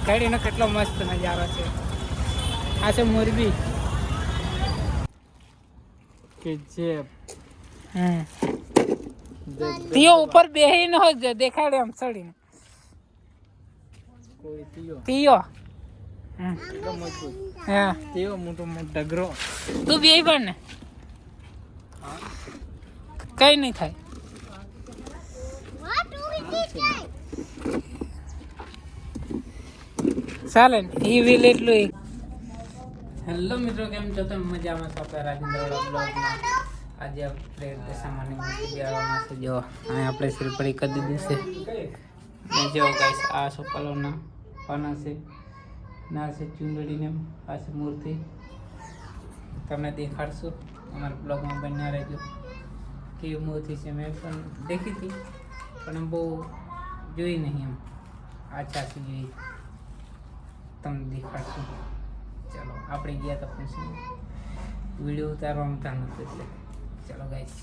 ગાડીનો કેટલો મસ્ત નજારો છે. આ છે મોરબી કે જે તીયો ઉપર બેહીને હો દેખાડે આમ ચડીને કોઈ તીયો એટલો મજબૂત હા તેવો મોટો ડગરો. તું બેહી પડ ને કઈ નહીં થાય. ચાલે ને એ વ્હીલ એટલું. હેલો મિત્રો, કેમ છો તમે? મજામાં છો? આપણે રાજેન્દ્ર બ્લોગમાં આજે આપણે દશામાની મૂર્તિ આવવાના છે. જો અહીં આપણે શ્રીફળી કરી દીધું છે. જો ગાઈસ આ સોપાલોના પાના છે, ના છે ચૂંદડીને, આ છે મૂર્તિ. તમને દેખાડશું, અમારા બ્લોગમાં બન્યા રહેજો. કેવી મૂર્તિ છે મેં પણ દેખી હતી, પણ બહુ જોઈ નહીં એમ આછાથી જોઈ. તમને દેખાડશું. ચાલો આપણે ગયા તો પણ શું વિડીયો ઉતારવામાં ત્યાં નહોતું, એટલે ચાલો ગાઈસ.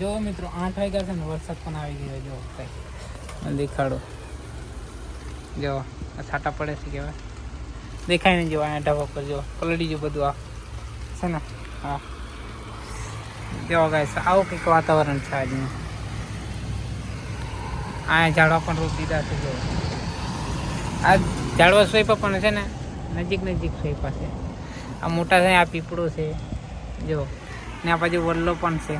જો મિત્રો 8 વાગ્યા છે ને વરસાદ પણ આવી ગયો. જો કઈ દેખાડો, જો આ છાંટા પડે છે કેવા દેખાય ને. જો આ ઢાબા પર જો પલળી જો બધું આ છે ને. હા જો ગાઈસ આવું કંઈક વાતાવરણ છે આજનું. આ ઝાડવા પણ રોપ દીધા છે. જો આ ઝાડવા સોયપા પણ છે ને, નજીક સોયપા છે. આ મોટા છે, આ પીપળો છે જો, ને આ બાજુ વલ્લો પણ છે.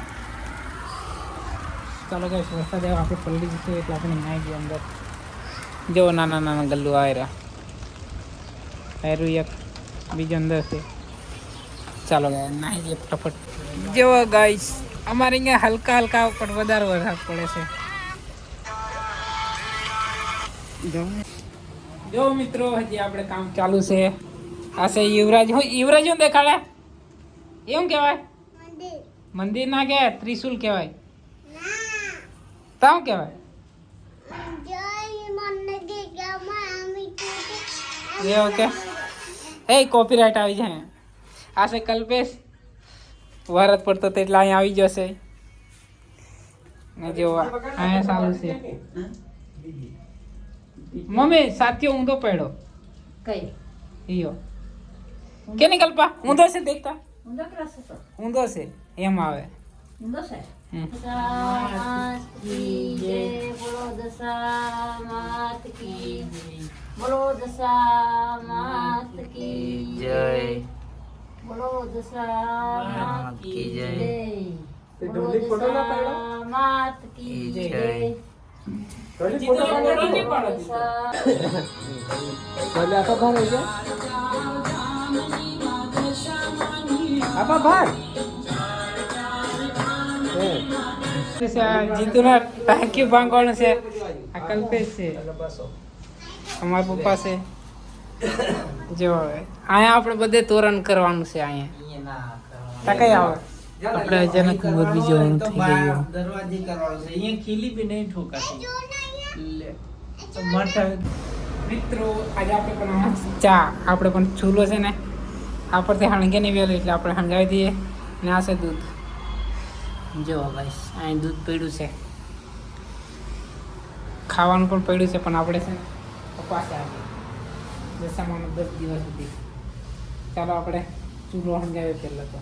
ચાલો ગાઈસ વરસાદ આવ્યો, આપણે પલળી જશે એટલે આપણે નાહી ગયો અંદર. જો નાના ગલ્લુ આવ્યા, એક બીજો અંદર છે. ચાલો ગાઈસ નાહી જઈએ ફટાફટ. જો ગાઈસ અમારે અહીંયા હલકા પણ વધારે વરસાદ પડે છે. જો મિત્રો હજી આપણે કામ ચાલુ છે. આ છે યુવરાજ. યુવરાજ શું દેખાડે? એમ કહેવાય મંદિર ના કહેવાય, ત્રિશુલ કહેવાય. તાવ કહેવાય એ ઓકે. એ કોપીરાઇટ આવી જાય. આ છે કલ્પેશ. વરસાદ પડતો તો એટલે અહીંયા આવી જશે. જો અહીંયા સારું છે. મમ્મી સાથીઓ ઊંધો પડ્યો કઈ ઈયો કે નહીં કલ્પા? ઊંધો છે દેખતા, ઊંધો છે એમ આવે. ઊંધો છે. દશામાત કી જય, બોલો દશામાત કી જય, બોલો દશામાત કી જય, બોલો દશામાત કી જય, બોલો દશામાત કી જય. જીતુના ટાંકી ભાંગવાનું છે. આ કલ્પેશ છે, અમારા પપ્પા છે. જો અહીંયા આપણે બધે તોરણ કરવાનું છે. અહીંયા કઈ આવે આપણે અચાનક મોરબી જવાનું થઈ ગયું. દરવાજે કરવાનો છે. અહીંયા ખીલી બી નહીં ઠોકાતી. લે મિત્રો આજે આપણે પણ ચા, આપણે પણ ચૂલો છે ને આ પરથી હણગે નહીં વેલું એટલે આપણે હણગાવી દઈએ. ને આ છે દૂધ. જો ગાઈસ અહીં દૂધ પડ્યું છે, ખાવાનું પણ પડ્યું છે. પણ આપણે છે ને ઉપવાસ આપીએ દશામાનો 10 દિવસ સુધી. ચાલો આપણે ચૂલો હણગાવીએ પહેલાં તો.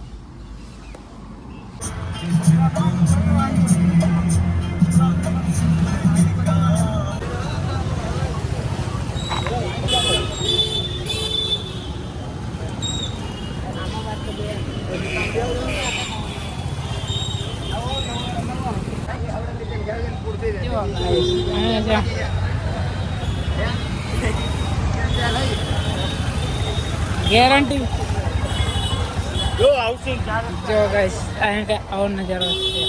ગેરંટી જો આવશે. જો ગાઈસ અહીં કે આવો નજારો છે.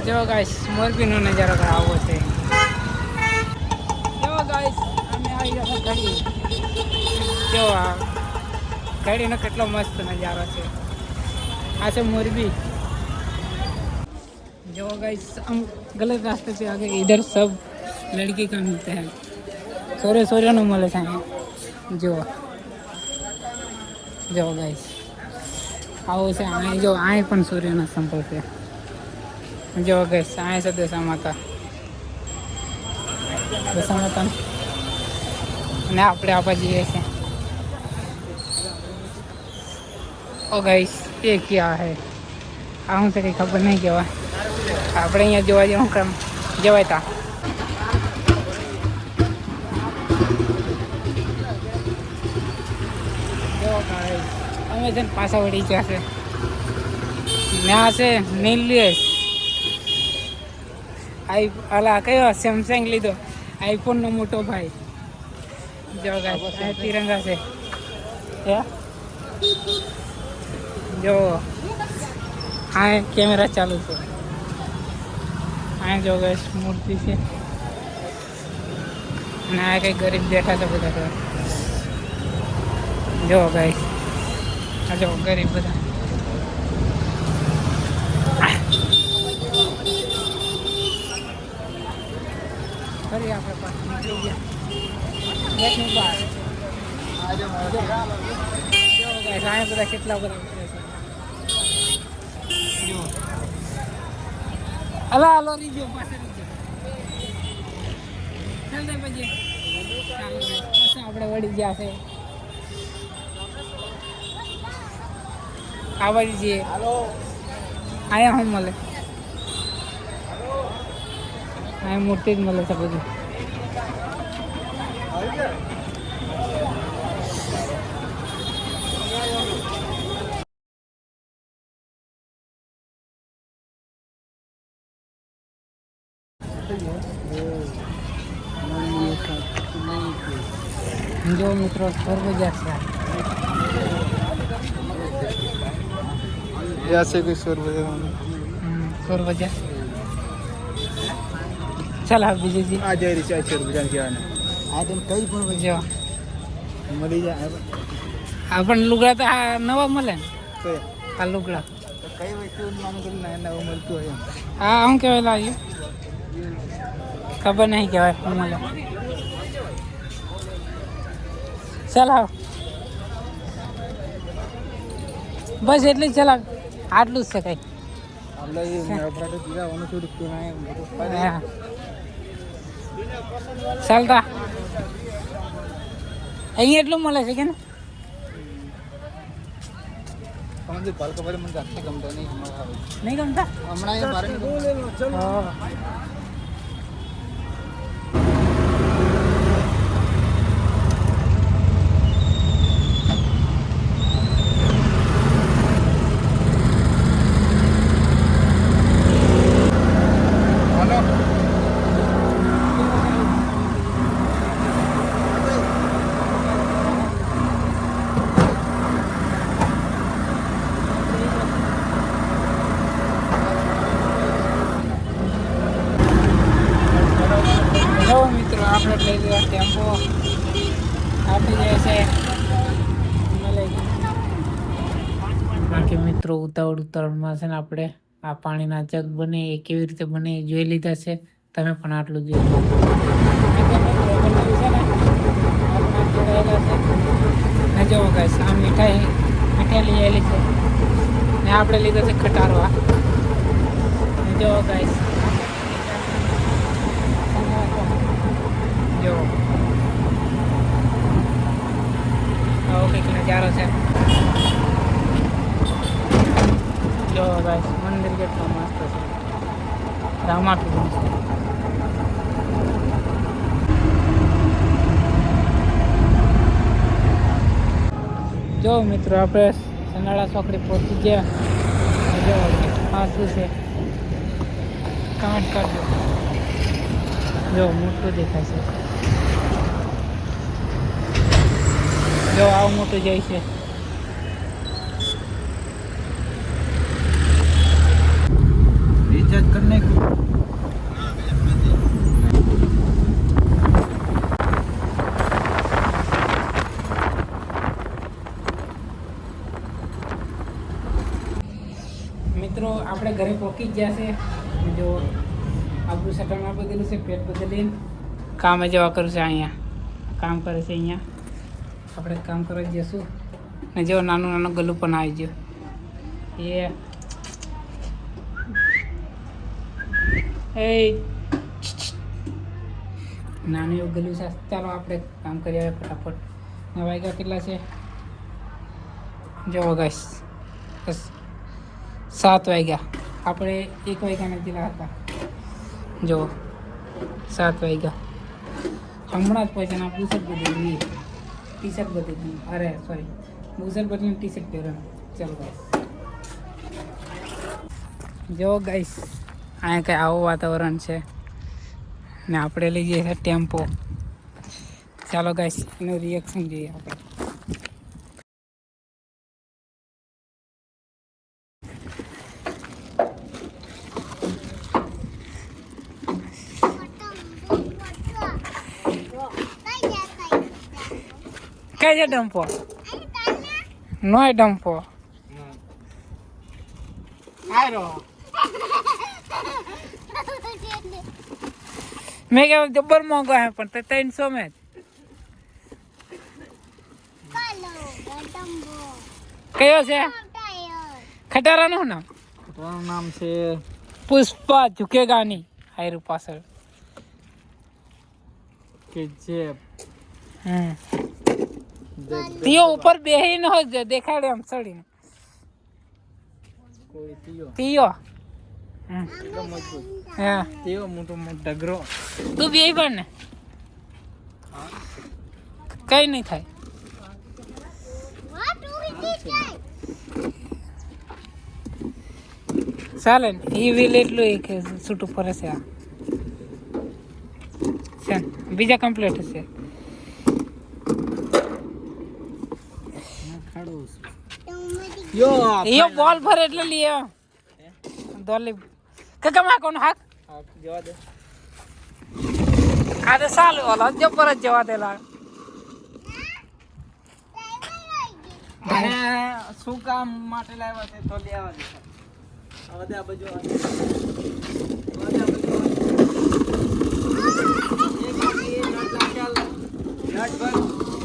જો ગાઈસ મોરબીનો નજારો આવો છે. જો ગાઈસ અમે આવી ગયા ઘડી. જો આ ઘડીનો કેટલો મસ્ત નજારો છે. આ છે મોરબી. जो गाइस हम गलत रास्ते पे आ गए. इधर सब लड़की का मिलता है. सोरे नो મળે છે. જો ગાइस આવું છે. અહીં જો અહીં પણ સૂર્યનો સંપર્ક છે. જો ગઈશ અહીં છે દશા માતા. દશા માતા અને આપણે આપવા જઈએ છીએ. ઓ ગઈશ એ ક્યાં હે આ હું તો કંઈ ખબર નહીં કહેવાય. આપણે અહીંયા જોવા જેવું કામ જવાય તા. અમે છે ને પાછા વળી ગયા છે. ત્યાં છે નીલેશ અલા કયો સેમસંગ લીધો આઈફોનનો મોટો ભાઈ. જો ગાય તિરંગા છે જો હા કેમેરા ચાલુ છે. અહીંયા જો ગાઈસ મૂર્તિ છે અને આ કંઈ ગરીબ બેઠા છે બધા. જો ગાઈસ આ જો ગરીબ બધા. ફરી આપણે પાછું નીકળી ગયા. અહીંયા બધા કેટલા બધા જો અલા હલો રીજો પાછળ રીજો ચાલ દે પછી આપણે વળી ગયા છે. આવડી જઈએ અહીંયા શું મળે? અહીંયા મૂર્તિ જ મળે છે બધું. જો મિત્રો સોરબજાર છે. ऐसे कोई सोरबजार ચાલ આ બીજી જી आ जाए रिचार्ज शेयर बजान के आने આ તો કઈ પણ જો मरी जाए આ પણ લુગડા તો આ નવા મળે ને तो આ લુગડા कई वस्तु मानो कर नया नया मिलतो है હા શું કહેવાય લાગ્યું ખબર નહીં કહેવાય શું મળે. ચાલ આવ બસ એટલી જ ચાલ આટલું જ છે કઈ. आपला ये मेरा प्रोडक्ट दिला होने छोड़ के ना હા. ચાલતા અહીંયા એટલું મળે છે કે ને समझ बाल का बारे में जाते कम तो नहीं નહીં ગમતા हमना ये बारे में હા. જો મિત્રો આપણે લઈ ગયા ટેમ્પો આપી જાય છે બાકી મિત્રો ઉતાવળમાં છે ને આપણે આ પાણીના જગ બને એ કેવી રીતે બને એ જોઈ લીધા છે. તમે પણ આટલું જોઈ લો. ને જો ગાઈસ આ મીઠાઈ લઈ આવેલી છે ને આપણે લીધો છે ખટારવા. ને જો ગાઈસ જો આવો કંઈક નજારો છે. જો ગાઈસ મંદિર કેટલું મસ્ત છે. રામાપીર છે. જો મિત્રો આપણે સનાળા ચોકડી પહોંચી ગયા. જો આ શું છે કાંટ કાઢો જો મોટું દેખાય છે. જો આવું મોટું જાય છે. रिचार्ज करने को મિત્રો આપણે ઘરે પહોંચી જ ગયા છે. જો આપણું શટરમાં બદલેલું છે પેટ બદલીને કામે જવા કરું છે. અહીંયા કામ કરે છે. અહીંયા આપણે કામ કરવા જઈશું ને જો નાનું નાનું ગલું પણ આવી ગયું. Yeah. Hey. નાનું એવું ગયું છે. ચાલો આપણે કામ કરીએ હવે ફટાફટ. ને વાગ્યા કેટલા છે જો ગાઈસ, બસ 7 વાગ્યા. આપણે 1 વાગ્યા નથી હતા. જો 7 વાગ્યા. હમણાં જ પહોંચ્યા. ના બુશર્ટ બદલી, ટી શર્ટ બદલી, અરે સોરી બુશર્ટ બદલીને ટી શર્ટ પહેરવાનું. ચાલો ગાઈસ, જો ગાઈસ અહીંયા કંઈ આવું વાતાવરણ છે ને આપણે લઈ જઈએ છીએ ટેમ્પો. ચાલો ગાઈસ એનું રિએક્શન જોઈએ આપણે. કઈ છે ટેમ્પો? નો ટેમ્પો મેં કહ્યું જબર મોંઘો હે પણ 300 में કયો છે? ખટારાનું નામ? ખટારાનું નામ છે પુષ્પા ઝુકેગા નહીં. હાયરું પાછળ કે જે તીયો ઉપર બેહીને હો દેખાડે આમ ચડીને. કોઈ તીયો એટલો મજબૂત હા તેવો મોટો ડગરો. તું બેહી પણ ને કઈ નહીં થાય. ચાલે ને એ વ્હીલ એટલું એક છૂટું ફરે છે. આ છે ને, બીજા કમ્પ્લીટ હશે. યો બોલ ભરે એટલે લઈએ દોલી કકમા કોણ હાક જવા દે. આ તો સાલું ઓલો જબર જ જવા દેલા. અને શું કામ માટે લાવ્યા છે તો લઈ આવવા દે. હવે દે આ બાજુ એક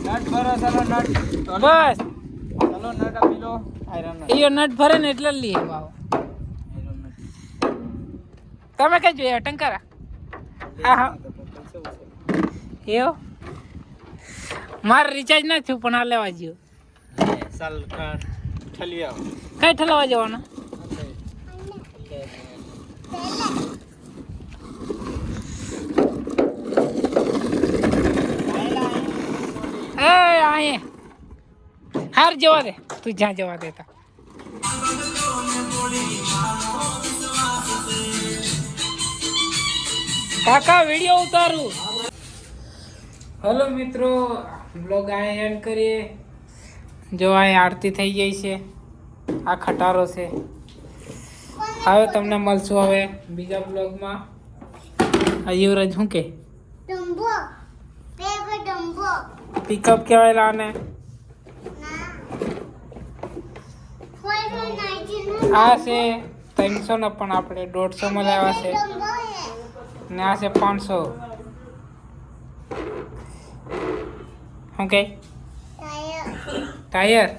નટ ભરો ચાલો નટ બસ ચાલો નટ આપી લો. આયરન યો નટ ભરે ને એટલે લઈએ બાવ. તમે કઈ જોયા ટંકારા? હા હા એવો મારે રિચાર્જ ના થયું પણ આ લેવા જ્યો. ચાલ ઠલી આવો. કઈ ઠલાવા જવાનું? એ આયે હાર જવા દે તું જ્યાં જવા દેતા. કાકા વિડિયો ઉતારું. હેલો મિત્રો, બ્લોગ અહીં એન્ડ કરીએ. જો અહીં આરતી થઈ ગઈ છે. આ ખટારો છે. હવે તમને મળશું હવે બીજા બ્લોગમાં. આ યુવરાજ શું કે પિકઅપ કહેવાય આને. આ છે 300 ને પણ આપણે 150 માં લાવ્યા છે ને આ છે 500. શું કે ટાયર.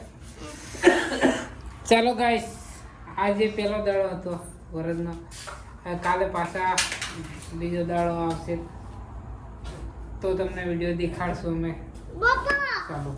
ચાલો ગાઈસ, આજે પહેલો દાડો હતો વરદનો. કાલે પાછા બીજો દાડો આવશે તો તમને વિડીયો દેખાડશું અમે. ચાલો.